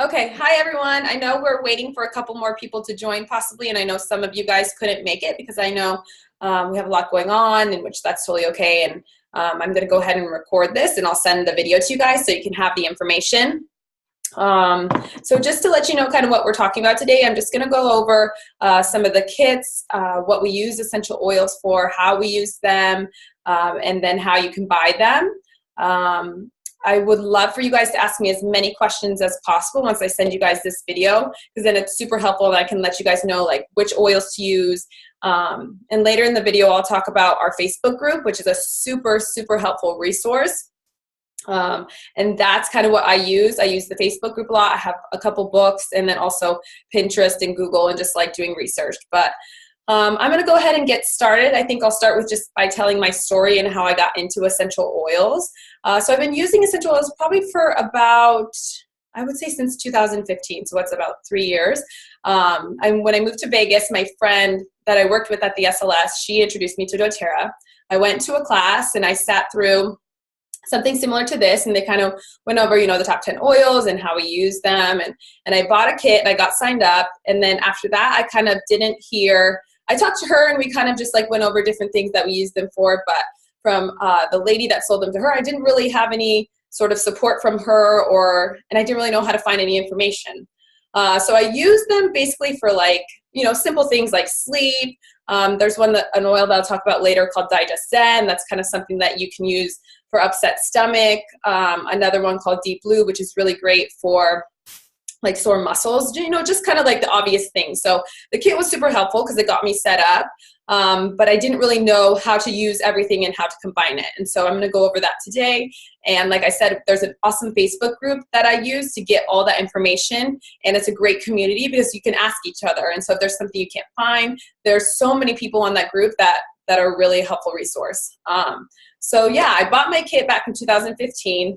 Okay, hi everyone. I know we're waiting for a couple more people to join possibly, and I know some of you guys couldn't make it because I know we have a lot going on, in which that's totally okay. And I'm going to go ahead and record this, and I'll send the video to you guys so you can have the information. So just to let you know kind of what we're talking about today, I'm just going to go over some of the kits, what we use essential oils for, how we use them, and then how you can buy them. I would love for you guys to ask me as many questions as possible once I send you guys this video, because then it's super helpful and I can let you guys know like which oils to use. And later in the video, I'll talk about our Facebook group, which is a super, super helpful resource. And that's kind of what I use. I use the Facebook group a lot. I have a couple books, and then also Pinterest and Google, and just like doing research. But I'm going to go ahead and get started. I think I'll start with just by telling my story and how I got into essential oils. So I've been using essential oils probably for about, I would say since 2015. So that's about 3 years. And when I moved to Vegas, my friend that I worked with at the SLS, she introduced me to doTERRA. I went to a class and I sat through something similar to this, and they kind of went over, you know, the top 10 oils and how we use them. And I bought a kit and I got signed up. And then after that, I kind of didn't hear, I talked to her and we kind of just like went over different things that we use them for. But from the lady that sold them to her, I didn't really have any sort of support from her, and I didn't really know how to find any information. So I use them basically for like, you know, simple things like sleep. There's an oil that I'll talk about later called DigestZen. That's kind of something that you can use for upset stomach. Another one called Deep Blue, which is really great for like sore muscles, you know, just kind of like the obvious things. So the kit was super helpful because it got me set up, but I didn't really know how to use everything and how to combine it. And so I'm going to go over that today. And like I said, there's an awesome Facebook group that I use to get all that information. And it's a great community because you can ask each other. And so if there's something you can't find, there's so many people on that group that are a really helpful resource. So yeah, I bought my kit back in 2015.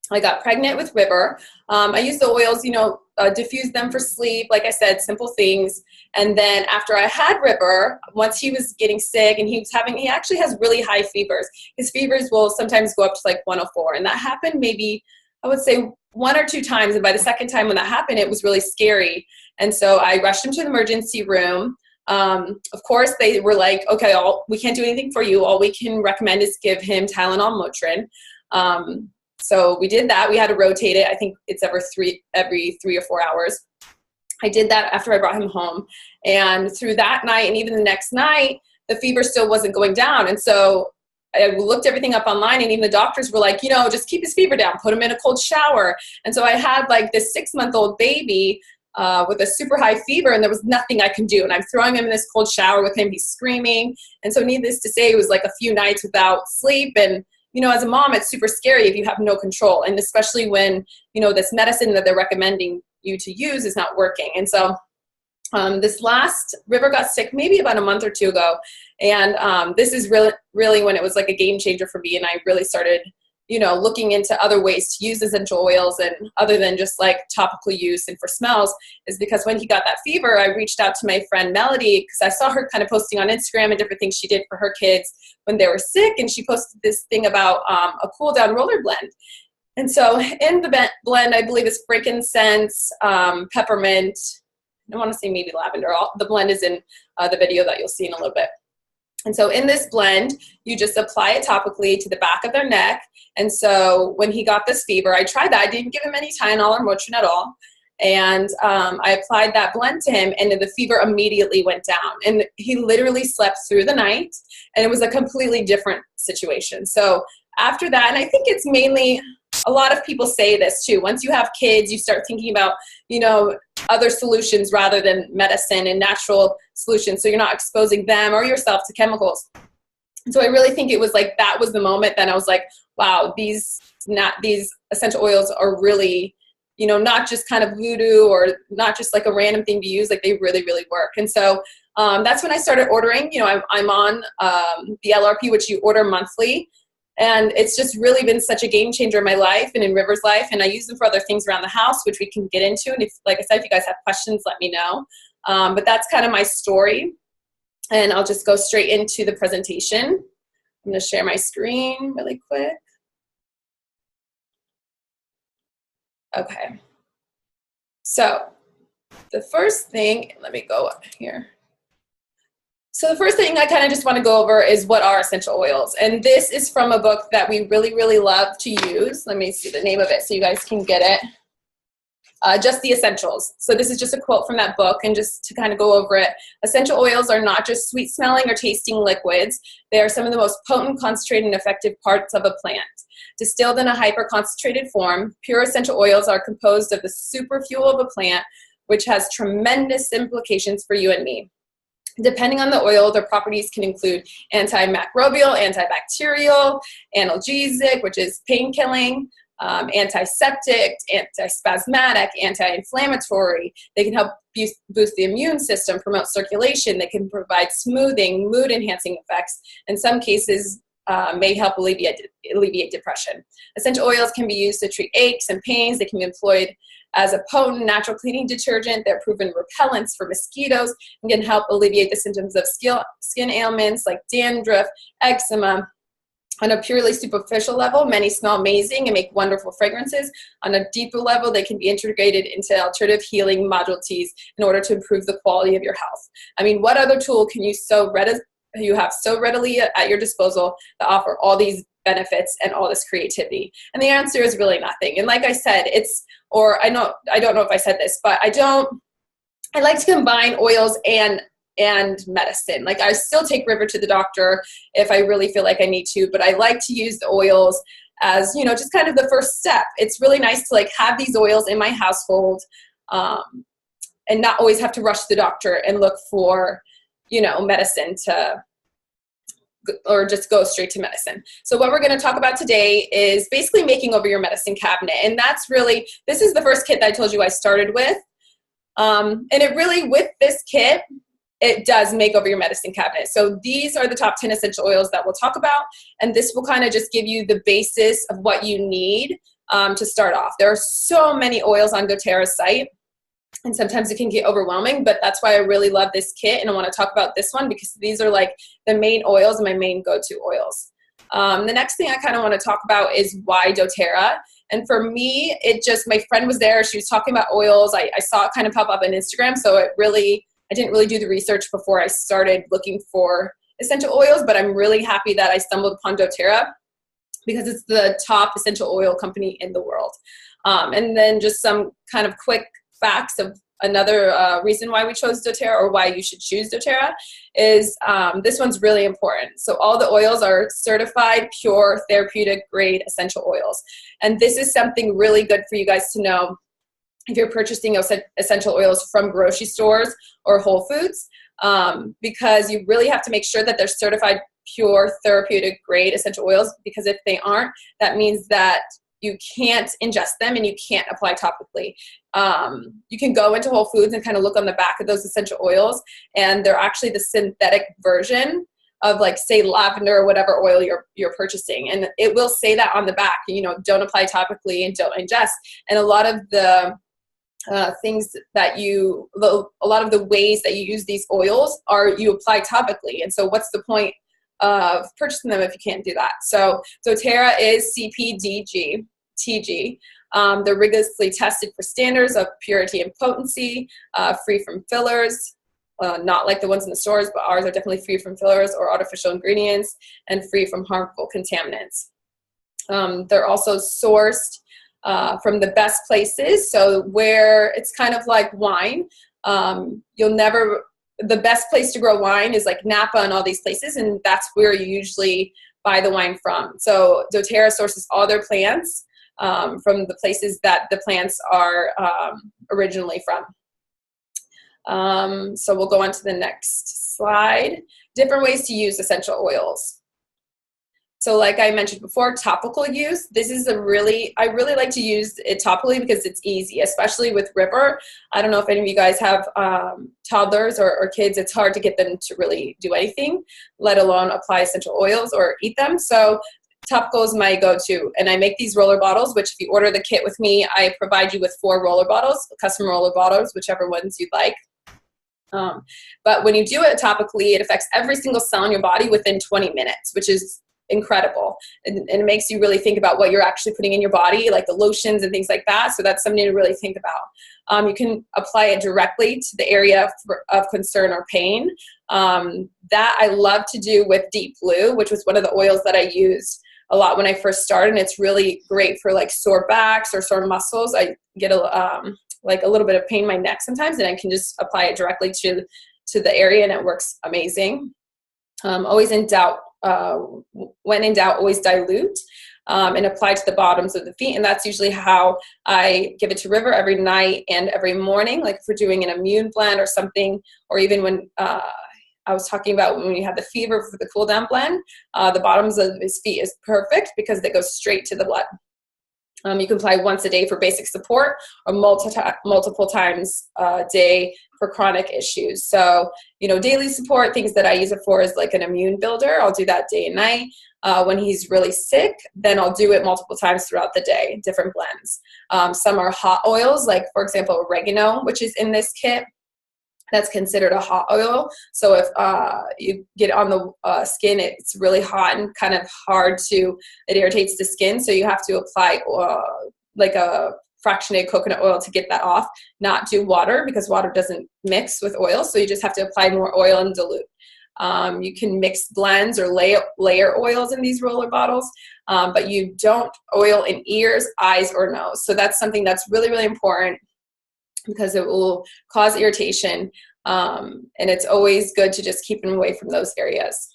I got pregnant with River. I used the oils, you know, diffuse them for sleep, like I said, simple things. And then after I had River, once he was getting sick and he actually has really high fevers. His fevers will sometimes go up to like 104. And that happened maybe, I would say 1 or 2 times. And by the second time when that happened, it was really scary. And so I rushed him to the emergency room. Of course, they were like, okay, we can't do anything for you. All we can recommend is give him Tylenol Motrin. So we did that. We had to rotate it. I think it's every 3 or 4 hours. I did that after I brought him home. And through that night and even the next night, the fever still wasn't going down. And so I looked everything up online, and even the doctors were like, you know, just keep his fever down, put him in a cold shower. And so I had like this 6-month-old baby with a super high fever, and there was nothing I can do. And I'm throwing him in this cold shower with him. He's screaming. And so needless to say, it was like a few nights without sleep. And you know, as a mom, it's super scary if you have no control, and especially when, you know, this medicine that they're recommending you to use is not working. And so this last River got sick maybe about a month or 2 ago, and this is really when it was like a game changer for me, and I really started, you know, looking into other ways to use essential oils and other than just like topical use and for smells, is because when he got that fever, I reached out to my friend Melody because I saw her kind of posting on Instagram and different things she did for her kids when they were sick. And she posted this thing about a cool down roller blend. And so in the blend, I believe it's frankincense, peppermint, I want to say maybe lavender. The blend is in the video that you'll see in a little bit. And so in this blend, you just apply it topically to the back of their neck. And so when he got this fever, I tried that. I didn't give him any Tylenol or Motrin at all. And I applied that blend to him, and the fever immediately went down. And he literally slept through the night, and it was a completely different situation. So after that, and I think it's mainly, a lot of people say this too, once you have kids, you start thinking about, you know, other solutions rather than medicine and natural solutions, so you're not exposing them or yourself to chemicals. And so I really think it was like that was the moment that I was like, wow, these essential oils are really, you know, not just kind of voodoo or not just like a random thing to use, like they really, really work. And so that's when I started ordering. You know, I'm on the LRP, which you order monthly. And it's just really been such a game changer in my life and in River's life. And I use them for other things around the house, which we can get into. And if, like I said, if you guys have questions, let me know. But that's kind of my story. And I'll just go straight into the presentation. I'm going to share my screen really quick. Okay. So the first thing, let me go up here. So the first thing I kind of just want to go over is what are essential oils. And this is from a book that we really, really love to use. Let me see the name of it so you guys can get it. Just the Essentials. So this is just a quote from that book, and just to kind of go over it. Essential oils are not just sweet smelling or tasting liquids. They are some of the most potent, concentrated, and effective parts of a plant. Distilled in a hyper-concentrated form, pure essential oils are composed of the superfuel of a plant, which has tremendous implications for you and me. Depending on the oil, their properties can include antimicrobial, antibacterial, analgesic, which is pain-killing, antiseptic, antispasmodic, anti-inflammatory. They can help boost the immune system, promote circulation. They can provide smoothing, mood-enhancing effects. In some cases, may help alleviate depression. Essential oils can be used to treat aches and pains. They can be employed as a potent natural cleaning detergent. They're proven repellents for mosquitoes and can help alleviate the symptoms of skin ailments like dandruff, eczema. On a purely superficial level, many smell amazing and make wonderful fragrances. On a deeper level, they can be integrated into alternative healing modalities in order to improve the quality of your health. I mean, what other tool can you have so readily at your disposal that offer all these benefits and all this creativity? And the answer is really nothing. And like I said, I don't know if I said this, but I like to combine oils and medicine. Like, I still take River to the doctor if I really feel like I need to, but I like to use the oils as, just kind of the first step. It's really nice to like have these oils in my household, and not always have to rush to the doctor and look for, medicine or just go straight to medicine. So what we're going to talk about today is basically making over your medicine cabinet. And this is the first kit that I told you I started with. And it really, with this kit, it does make over your medicine cabinet. So these are the top 10 essential oils that we'll talk about. And this will kind of just give you the basis of what you need to start off. There are so many oils on doTERRA's site, and sometimes it can get overwhelming, but that's why I really love this kit. And I want to talk about this one because these are like the main oils and my main go-to oils. The next thing I kind of want to talk about is why doTERRA. And for me, my friend was there. She was talking about oils. I saw it kind of pop up on Instagram. So I didn't really do the research before I started looking for essential oils, but I'm really happy that I stumbled upon doTERRA because it's the top essential oil company in the world. And then just some kind of quick facts of another reason why we chose doTERRA, or why you should choose doTERRA, is this one's really important. So all the oils are certified pure therapeutic grade essential oils. And this is something really good for you guys to know if you're purchasing essential oils from grocery stores or Whole Foods, because you really have to make sure that they're certified pure therapeutic grade essential oils, because if they aren't, that means that you can't ingest them and you can't apply topically. You can go into Whole Foods and kind of look on the back of those essential oils, and they're actually the synthetic version of, like, say, lavender or whatever oil you're purchasing. And it will say that on the back, don't apply topically and don't ingest. And a lot of the a lot of the ways that you use these oils are you apply topically. And so what's the point of purchasing them if you can't do that? So doTERRA is CPDG, TG. They're rigorously tested for standards of purity and potency, free from fillers, not like the ones in the stores, but ours are definitely free from fillers or artificial ingredients, and free from harmful contaminants. They're also sourced from the best places. So where it's kind of like wine, the best place to grow wine is like Napa and all these places, and that's where you usually buy the wine from. So doTERRA sources all their plants from the places that the plants are originally from. So we'll go on to the next slide. Different ways to use essential oils. So like I mentioned before, topical use. This is I really like to use it topically because it's easy, especially with River. I don't know if any of you guys have toddlers or kids. It's hard to get them to really do anything, let alone apply essential oils or eat them. So topical is my go-to. And I make these roller bottles, which if you order the kit with me, I provide you with 4 roller bottles, custom roller bottles, whichever ones you'd like. But when you do it topically, it affects every single cell in your body within 20 minutes, which is incredible. And it makes you really think about what you're actually putting in your body, like the lotions and things like that. So that's something to really think about. You can apply it directly to the area of concern or pain. That I love to do with Deep Blue, which was one of the oils that I used a lot when I first started. And it's really great for like sore backs or sore muscles. I get like a little bit of pain in my neck sometimes, and I can just apply it directly to the area, and it works amazing. Always in doubt, when in doubt, always dilute and apply to the bottoms of the feet. And that's usually how I give it to River every night and every morning, like if we're doing an immune blend or something, or even when I was talking about when we have the fever for the cool down blend, the bottoms of his feet is perfect because they go straight to the blood. You can apply once a day for basic support or multiple times a day for chronic issues. So, daily support, things that I use it for is like an immune builder. I'll do that day and night. When he's really sick, then I'll do it multiple times throughout the day, different blends. Some are hot oils, like for example, oregano, which is in this kit. That's considered a hot oil. So if you get on the skin, it's really hot and kind of hard it irritates the skin. So you have to apply like a fractionated coconut oil to get that off, not do water because water doesn't mix with oil. So you just have to apply more oil and dilute. You can mix blends or layer oils in these roller bottles, but you don't oil in ears, eyes, or nose. So that's something that's really, really important, because it will cause irritation, and it's always good to just keep them away from those areas.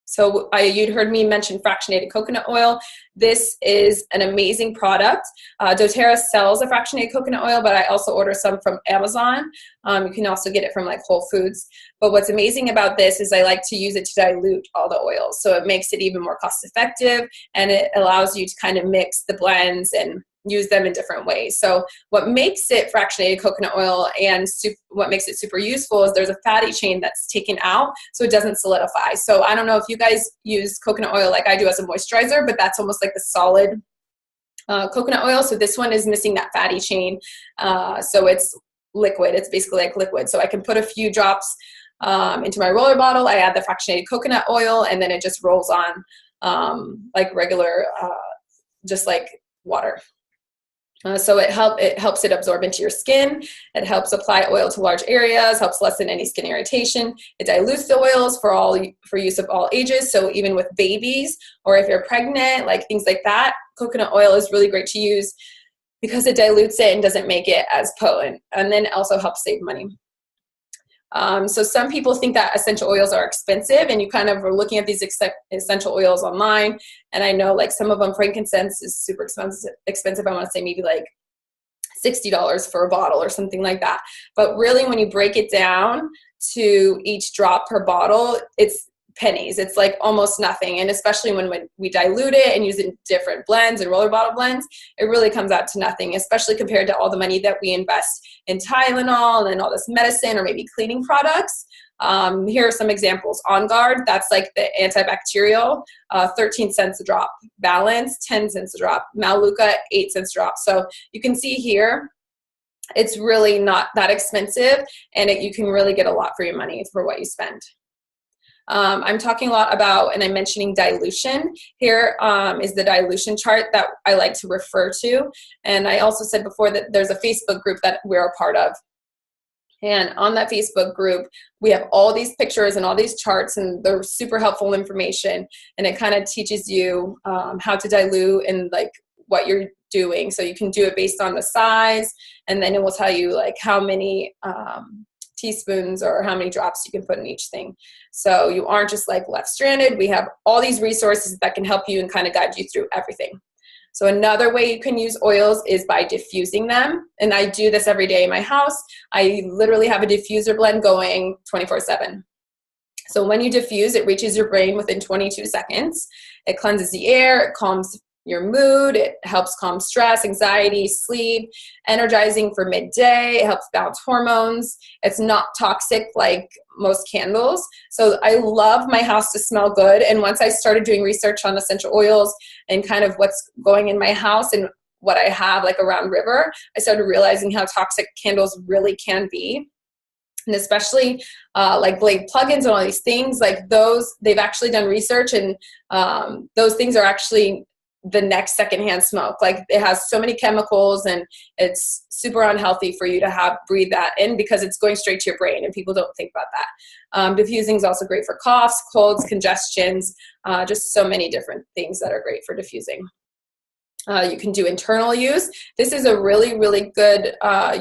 So you'd heard me mention fractionated coconut oil. This is an amazing product. doTERRA sells a fractionated coconut oil, but I also order some from Amazon. You can also get it from like Whole Foods. But what's amazing about this is I like to use it to dilute all the oils. So it makes it even more cost effective, and it allows you to kind of mix the blends and use them in different ways. So what makes it fractionated coconut oil and what makes it super useful is there's a fatty chain that's taken out so it doesn't solidify. So I don't know if you guys use coconut oil like I do as a moisturizer, but that's almost like the solid coconut oil. So this one is missing that fatty chain. So it's liquid. It's basically like liquid. So I can put a few drops into my roller bottle. I add the fractionated coconut oil, and then it just rolls on like regular, just like water. So it helps it absorb into your skin. It helps apply oil to large areas, helps lessen any skin irritation. It dilutes the oils for use of all ages. So even with babies, or if you're pregnant, like things like that, coconut oil is really great to use because it dilutes it and doesn't make it as potent. And then it also helps save money. So some people think that essential oils are expensive, and you kind of are looking at these essential oils online. And I know like some of them, frankincense is super expensive. I want to say maybe like $60 for a bottle or something like that. But really when you break it down to each drop per bottle, it's pennies. It's like almost nothing. And especially when we dilute it and use it in different blends and roller bottle blends, it really comes out to nothing, especially compared to all the money that we invest in Tylenol and all this medicine or maybe cleaning products. Here are some examples. On Guard, that's like the antibacterial, 13 cents a drop. Balance, 10 cents a drop. Maluka, 8 cents a drop. So you can see here, it's really not that expensive, and you can really get a lot for your money for what you spend. I'm talking a lot about, and I'm mentioning dilution. Here is the dilution chart that I like to refer to. And I also said before that there's a Facebook group that we're a part of. And on that Facebook group, we have all these pictures and all these charts, and they're super helpful information. And it kind of teaches you how to dilute and like what you're doing. So you can do it based on the size, and then it will tell you like how many teaspoons or how many drops you can put in each thing. So you aren't just like left stranded. We have all these resources that can help you and kind of guide you through everything. So another way you can use oils is by diffusing them. And I do this every day in my house. I literally have a diffuser blend going 24/7. So when you diffuse, it reaches your brain within 22 seconds. It cleanses the air, it calms your mood, it helps calm stress, anxiety, sleep, energizing for midday, it helps balance hormones. It's not toxic like most candles. So I love my house to smell good. And once I started doing research on essential oils and kind of what's going in my house and what I have like around River, I started realizing how toxic candles really can be. And especially like Glade plugins and all these things, like those, they've actually done research, and those things are actually the next secondhand smoke. Like it has so many chemicals, and it's super unhealthy for you to breathe that in, because it's going straight to your brain, and people don't think about that. Diffusing is also great for coughs, colds, congestions, just so many different things that are great for diffusing. You can do internal use. This is a really, really good,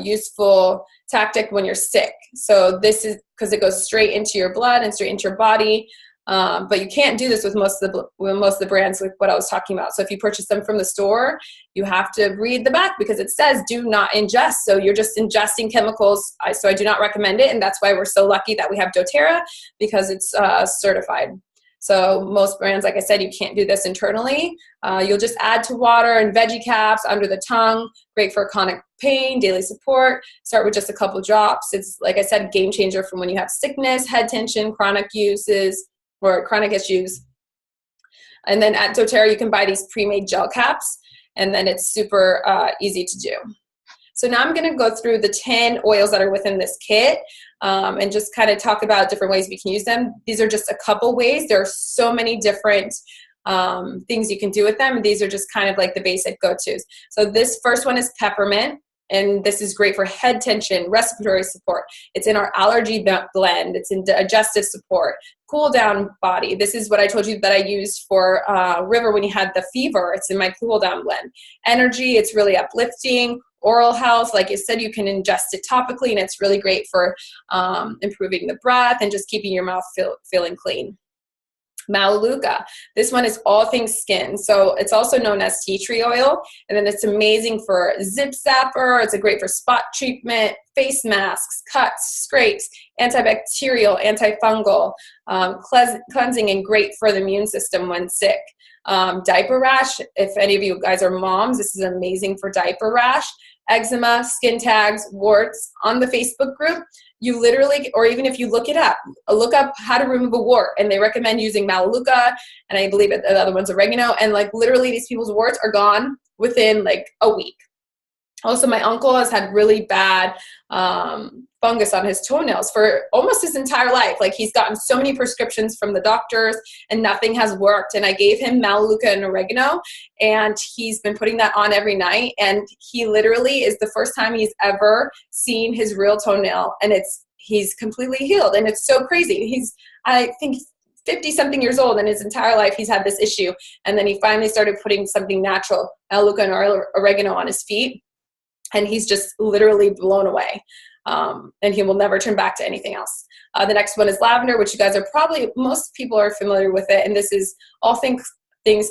useful tactic when you're sick. So this is because it goes straight into your blood and straight into your body. But you can't do this with most of the brands, like what I was talking about. So if you purchase them from the store, you have to read the back, because it says do not ingest. So you're just ingesting chemicals. So I do not recommend it. And that's why we're so lucky that we have doTERRA, because it's certified. So most brands, like I said, you can't do this internally. You'll just add to water and veggie caps under the tongue. Great for chronic pain, daily support. Start with just a couple drops. It's, like I said, game changer from when you have sickness, head tension, chronic uses, or chronic issues. And then at doTERRA, you can buy these pre-made gel caps, and then it's super easy to do. So now I'm going to go through the 10 oils that are within this kit, and just kind of talk about different ways we can use them. These are just a couple ways. There are so many different things you can do with them. These are just kind of like the basic go-tos. So this first one is peppermint, and this is great for head tension, respiratory support. It's in our allergy blend. It's in digestive support, cool down body. This is what I told you that I used for River when he had the fever. It's in my cool down blend. Energy, it's really uplifting. Oral health, like I said, you can ingest it topically, and it's really great for improving the breath and just keeping your mouth feeling clean. Melaleuca, this one is all things skin, so it's also known as tea tree oil, and then it's amazing for zip zapper. It's a great for spot treatment, face masks, cuts, scrapes, antibacterial, antifungal, cleansing, and great for the immune system when sick. Diaper rash, if any of you guys are moms, this is amazing for diaper rash. Eczema, skin tags, warts. On the Facebook group, you literally, or even if you look up how to remove a wart, and they recommend using Melaleuca, and I believe the other one's oregano, and like literally these people's warts are gone within like a week. Also, my uncle has had really bad fungus on his toenails for almost his entire life. Like he's gotten so many prescriptions from the doctors and nothing has worked. And I gave him Melaleuca and oregano, and he's been putting that on every night. And he literally is the first time he's ever seen his real toenail, and he's completely healed. And it's so crazy. He's, I think, 50-something years old, and his entire life he's had this issue. And then he finally started putting something natural, Melaleuca and oregano, on his feet. And he's just literally blown away. And he will never turn back to anything else. The next one is lavender, which you guys are probably, most people are familiar with it. And this is all things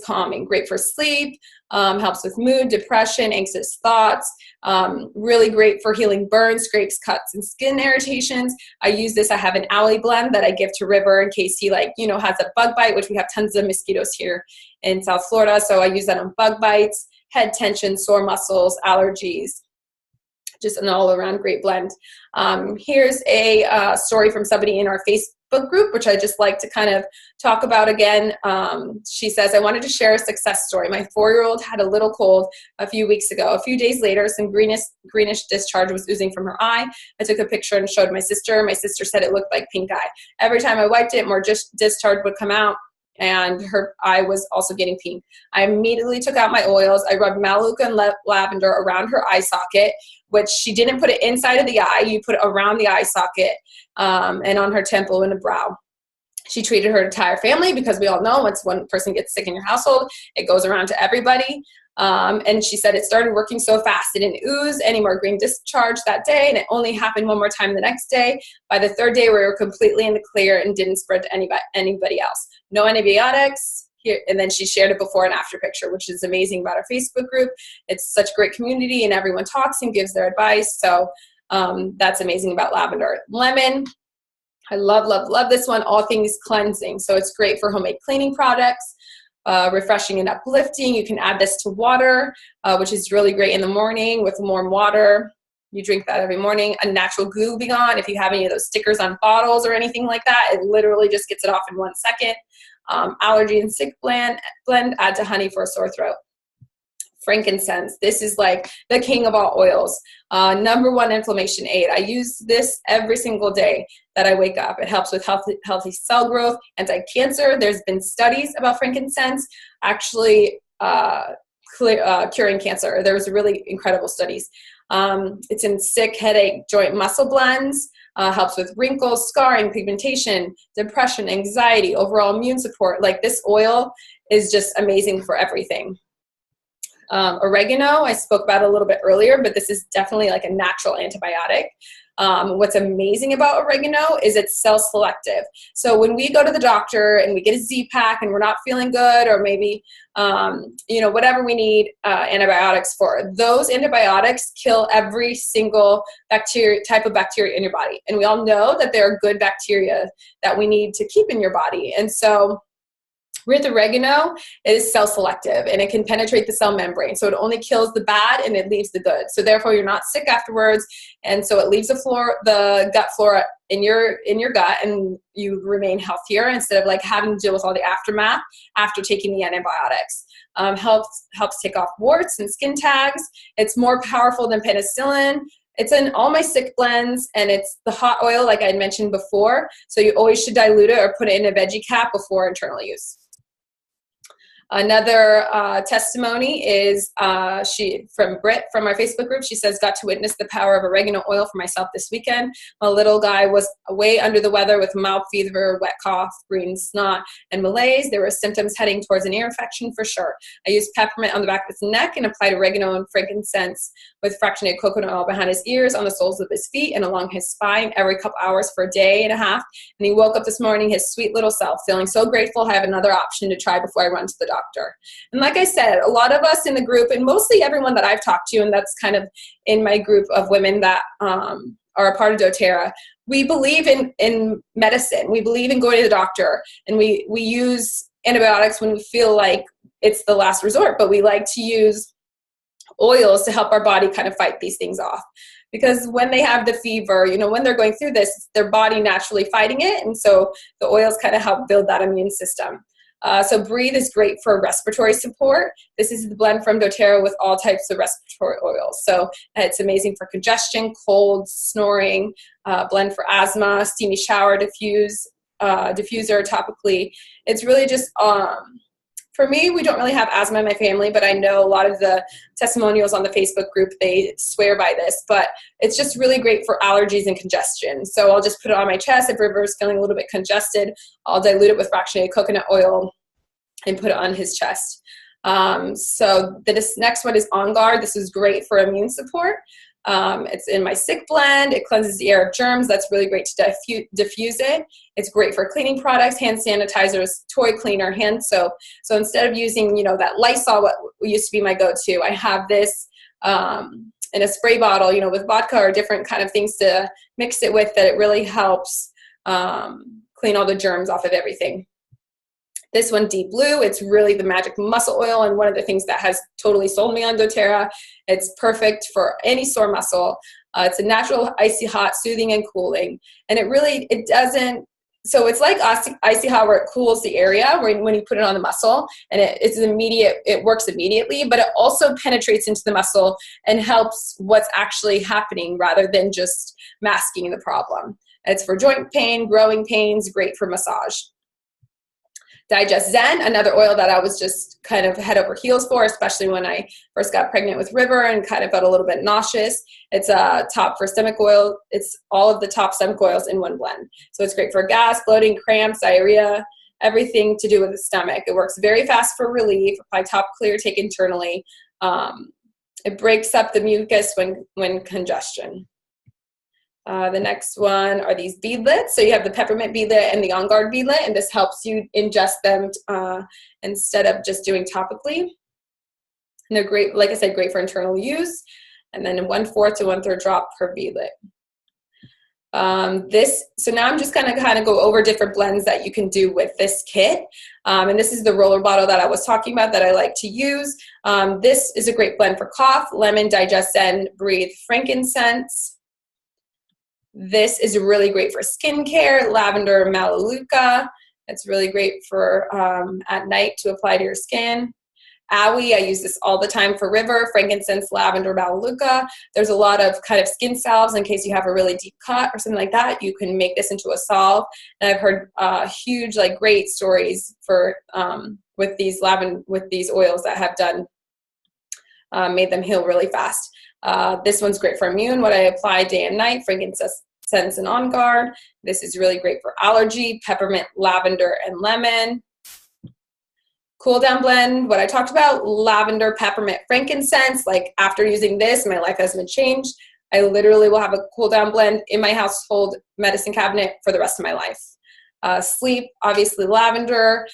calming, great for sleep, helps with mood, depression, anxious thoughts, really great for healing burns, scrapes, cuts, and skin irritations. I use this. I have an aloe blend that I give to River in case he has a bug bite, which we have tons of mosquitoes here in South Florida. So I use that on bug bites, head tension, sore muscles, allergies. Just an all-around great blend. Here's a story from somebody in our Facebook group, which I just like to kind of talk about again. She says, I wanted to share a success story. My 4-year-old had a little cold a few weeks ago. A few days later, some greenish discharge was oozing from her eye. I took a picture and showed my sister. My sister said it looked like pink eye. Every time I wiped it, more discharge would come out, and her eye was also getting pink. I immediately took out my oils. I rubbed Melaleuca and lavender around her eye socket, which she didn't put it inside of the eye. You put it around the eye socket and on her temple and the brow. She treated her entire family, because we all know once one person gets sick in your household, it goes around to everybody. And she said it started working so fast. It didn't ooze any more green discharge that day, and it only happened one more time the next day. By the 3rd day, we were completely in the clear and didn't spread to anybody else. No antibiotics. Here, and then she shared a before and after picture, which is amazing about our Facebook group. It's such a great community, and everyone talks and gives their advice. So that's amazing about lavender. Lemon, I love, love, love this one. All things cleansing. So it's great for homemade cleaning products, refreshing and uplifting. You can add this to water, which is really great in the morning with warm water. You drink that every morning. A natural glucagon, if you have any of those stickers on bottles or anything like that, it literally just gets it off in 1 second. Allergy and sick blend, add to honey for a sore throat. Frankincense. This is like the king of all oils. #1 inflammation aid. I use this every single day that I wake up. It helps with healthy cell growth, anti-cancer. There's been studies about frankincense actually curing cancer. There was really incredible studies. It's in sick, headache, joint muscle blends. Helps with wrinkles, scarring, pigmentation, depression, anxiety, overall immune support. Like, this oil is just amazing for everything. Oregano, I spoke about a little bit earlier, but this is definitely like a natural antibiotic. What's amazing about oregano is it's cell selective. So when we go to the doctor and we get a Z-Pak and we're not feeling good, or maybe, whatever we need antibiotics for, those antibiotics kill every single type of bacteria in your body. And we all know that there are good bacteria that we need to keep in your body. And so with oregano, it is cell selective and it can penetrate the cell membrane. So it only kills the bad and it leaves the good. So therefore you're not sick afterwards. And so it leaves the gut flora in your gut, and you remain healthier instead of like having to deal with all the aftermath after taking the antibiotics. Helps take off warts and skin tags. It's more powerful than penicillin. It's in all my sick blends, and it's the hot oil like I had mentioned before. So you always should dilute it or put it in a veggie cap before internal use. Another testimony is from Britt from our Facebook group. She says, got to witness the power of oregano oil for myself this weekend. My little guy was way under the weather with mild fever, wet cough, green snot, and malaise. There were symptoms heading towards an ear infection for sure. I used peppermint on the back of his neck and applied oregano and frankincense with fractionated coconut oil behind his ears, on the soles of his feet, and along his spine every couple hours for a day and a half. And he woke up this morning, his sweet little self, feeling so grateful I have another option to try before I run to the doctor. And like I said, a lot of us in the group, and mostly everyone that I've talked to, and that's kind of in my group of women that are a part of doTERRA, we believe in medicine. We believe in going to the doctor, and we use antibiotics when we feel like it's the last resort, but we like to use oils to help our body kind of fight these things off. Because when they have the fever, when they're going through this, their body naturally fighting it, and so the oils kind of help build that immune system. So Breathe is great for respiratory support. This is the blend from doTERRA with all types of respiratory oils. So it's amazing for congestion, cold, snoring, blend for asthma, steamy shower diffuser topically. It's really just, for me, we don't really have asthma in my family, but I know a lot of the testimonials on the Facebook group, they swear by this, but it's just really great for allergies and congestion. So I'll just put it on my chest. If River's feeling a little bit congested, I'll dilute it with fractionated coconut oil and put it on his chest. So this next one is On Guard. This is great for immune support. It's in my sick blend. It cleanses the air of germs. That's really great to diffuse it. It's great for cleaning products, hand sanitizers, toy cleaner, hand soap. So instead of using, that Lysol, what used to be my go-to, I have this in a spray bottle, with vodka or different kind of things to mix it with, that it really helps clean all the germs off of everything. This one, Deep Blue, it's really the magic muscle oil, and one of the things that has totally sold me on doTERRA. It's perfect for any sore muscle. It's a natural icy hot, soothing and cooling. And it doesn't, so it's like icy hot where it cools the area when you put it on the muscle, and it's immediate, it works immediately, but it also penetrates into the muscle and helps what's actually happening rather than just masking the problem. It's for joint pain, growing pains, great for massage. Digest Zen, another oil that I was just kind of head over heels for, especially when I first got pregnant with River and kind of felt a little bit nauseous. It's a top for stomach oil. It's all of the top stomach oils in one blend. So it's great for gas, bloating, cramps, diarrhea, everything to do with the stomach. It works very fast for relief. Apply top clear, take internally. It breaks up the mucus when congestion. The next one are these beadlets. So you have the peppermint beadlet and the On Guard beadlet, and this helps you ingest them instead of just doing topically. And they're great, like I said, great for internal use. And then 1/4 to 1/3 drop per beadlet. So now I'm just gonna kind of go over different blends that you can do with this kit. And this is the roller bottle that I was talking about that I like to use. This is a great blend for cough, lemon, Digest Zen, Breathe, frankincense. This is really great for skincare, lavender, melaleuca. It's really great for at night to apply to your skin. Aoi, I use this all the time for river, frankincense, lavender, melaleuca. There's a lot of kind of skin salves in case you have a really deep cut or something like that. You can make this into a salve. And I've heard huge, like, great stories for with these oils that have done made them heal really fast. This one's great for immune, what I apply day and night, frankincense and On Guard. This is really great for allergy, peppermint, lavender, and lemon. Cool down blend, what I talked about, lavender, peppermint, frankincense. Like, after using this, my life has been changed. I literally will have a cool down blend in my household medicine cabinet for the rest of my life. Sleep, obviously lavender.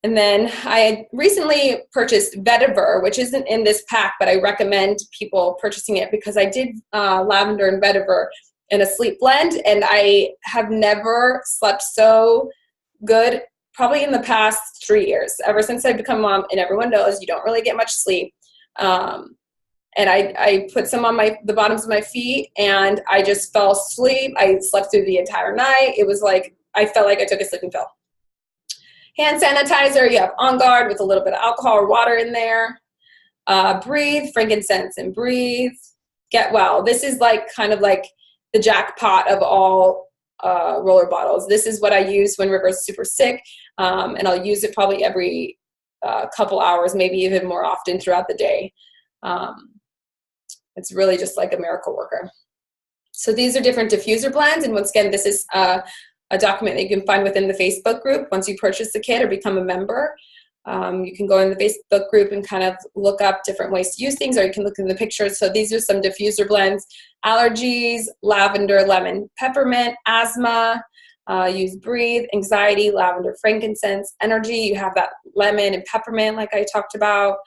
And then I recently purchased vetiver, which isn't in this pack, but I recommend people purchasing it because I did lavender and vetiver in a sleep blend, and I have never slept so good probably in the past 3 years, ever since I've become a mom. And everyone knows you don't really get much sleep. And I put some on the bottoms of my feet, and I just fell asleep. I slept through the entire night. It was like I felt like I took a sleeping pill. Hand sanitizer, you have On Guard with a little bit of alcohol or water in there. Breathe, frankincense and breathe. Get Well. This is like kind of like the jackpot of all roller bottles. This is what I use when River's super sick, and I'll use it probably every couple hours, maybe even more often throughout the day. It's really just like a miracle worker. So these are different diffuser blends, and once again, this is a document that you can find within the Facebook group. Once you purchase the kit or become a member, you can go in the Facebook group and kind of look up different ways to use things, or you can look in the pictures. So these are some diffuser blends: allergies, lavender, lemon, peppermint, asthma, use breathe, anxiety, lavender, frankincense, energy. You have that lemon and peppermint like I talked about,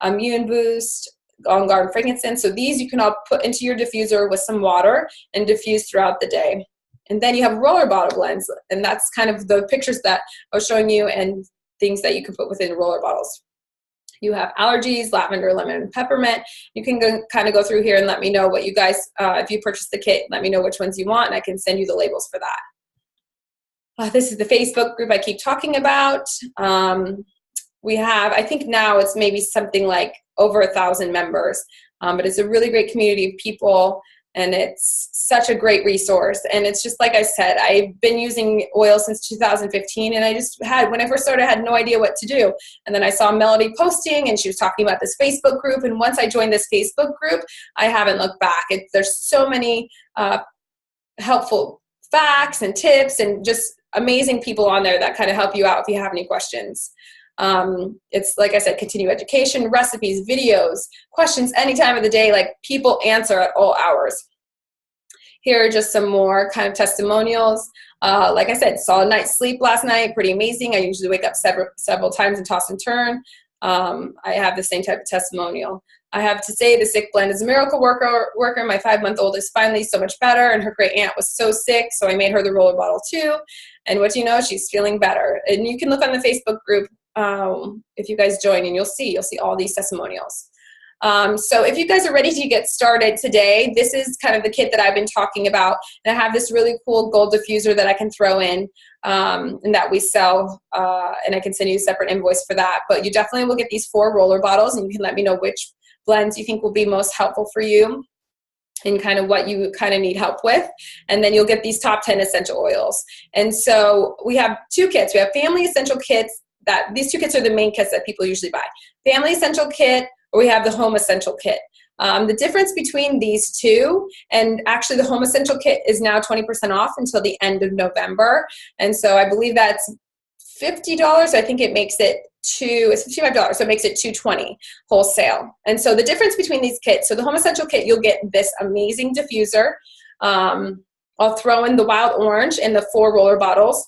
immune boost, On Guard, frankincense. So these you can all put into your diffuser with some water and diffuse throughout the day. And then you have roller bottle blends, and that's kind of the pictures that I was showing you and things that you can put within roller bottles. You have allergies, lavender, lemon, and peppermint. You can kind of go through here and let me know what you guys, if you purchase the kit, let me know which ones you want, and I can send you the labels for that. This is the Facebook group I keep talking about. We have, I think now it's maybe something like over 1,000 members, but it's a really great community of people. And it's such a great resource. And it's just like I said, I've been using oil since 2015. And I just when I first started, I had no idea what to do. And then I saw Melody posting, and she was talking about this Facebook group. And once I joined this Facebook group, I haven't looked back. There's so many helpful facts and tips and just amazing people on there that kind of help you out if you have any questions. It's like I said, continue education, recipes, videos, questions any time of the day. Like, people answer at all hours. Here are just some more kind of testimonials. Like I said, solid night's sleep last night, pretty amazing. I usually wake up several times and toss and turn. I have the same type of testimonial. I have to say the sick blend is a miracle worker. My 5-month-old is finally so much better, and her great aunt was so sick, so I made her the roller bottle too. And what do you know? She's feeling better. And you can look on the Facebook group if you guys join, and you'll see all these testimonials. So if you guys are ready to get started today, this is kind of the kit that I've been talking about. And I have this really cool gold diffuser that I can throw in and that we sell, and I can send you a separate invoice for that. But you definitely will get these 4 roller bottles, and you can let me know which blends you think will be most helpful for you and kind of what you kind of need help with. And then you'll get these top 10 essential oils. And so we have 2 kits. We have family essential kits. These 2 kits are the main kits that people usually buy. Family essential kit, or we have the home essential kit. The difference between these 2, and actually the home essential kit is now 20% off until the end of November. And so I believe that's $50. I think it makes it it's $55, so it makes it $220 wholesale. And so the difference between these kits, so the home essential kit, you'll get this amazing diffuser. I'll throw in the wild orange in the 4 roller bottles.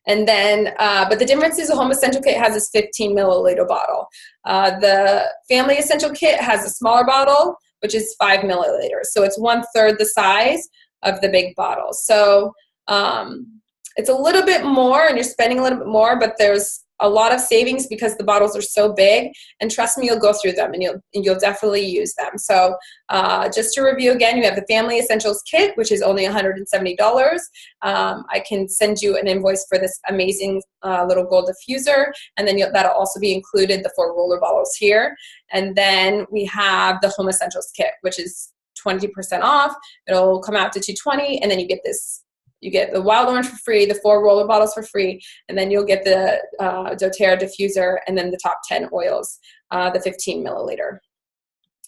And then, but the difference is the home essential kit has this 15 milliliter bottle. The family essential kit has a smaller bottle, which is 5 milliliters. So it's 1/3 the size of the big bottle. So it's a little bit more, and you're spending a little bit more, but there's a lot of savings because the bottles are so big, and trust me, you'll go through them and you'll definitely use them. So just to review again, you have the Family Essentials Kit, which is only $170. I can send you an invoice for this amazing little gold diffuser, and then that'll also be included, the 4 roller bottles here. And then we have the Home Essentials Kit, which is 20% off. It'll come out to $220, and then you get this. You get the wild orange for free, the 4 roller bottles for free, and then you'll get the doTERRA diffuser, and then the top 10 oils, the 15 milliliter.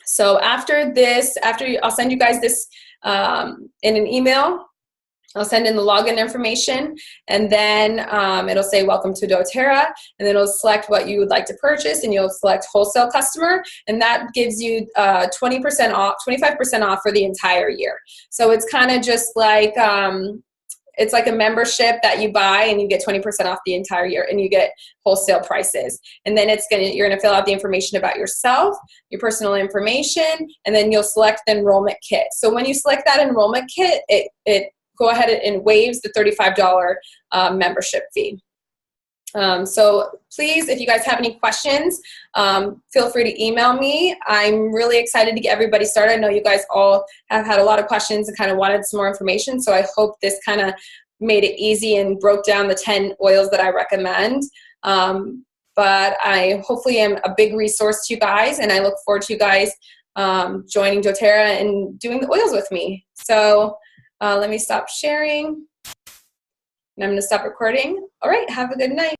So after this, I'll send you guys this in an email. I'll send in the login information, and then it'll say welcome to doTERRA, and then it'll select what you would like to purchase, and you'll select wholesale customer, and that gives you 20% off, 25% off for the entire year. So it's kind of just like it's like a membership that you buy, and you get 20% off the entire year, and you get wholesale prices. And then you're gonna fill out the information about yourself, your personal information, and then you'll select the enrollment kit. So when you select that enrollment kit, it go ahead and waives the $35 membership fee. So please, if you guys have any questions, feel free to email me. I'm really excited to get everybody started. I know you guys all have had a lot of questions and kind of wanted some more information, so I hope this kind of made it easy and broke down the 10 oils that I recommend. But I hopefully am a big resource to you guys, and I look forward to you guys joining doTERRA and doing the oils with me. So let me stop sharing, and I'm going to stop recording. All right, have a good night.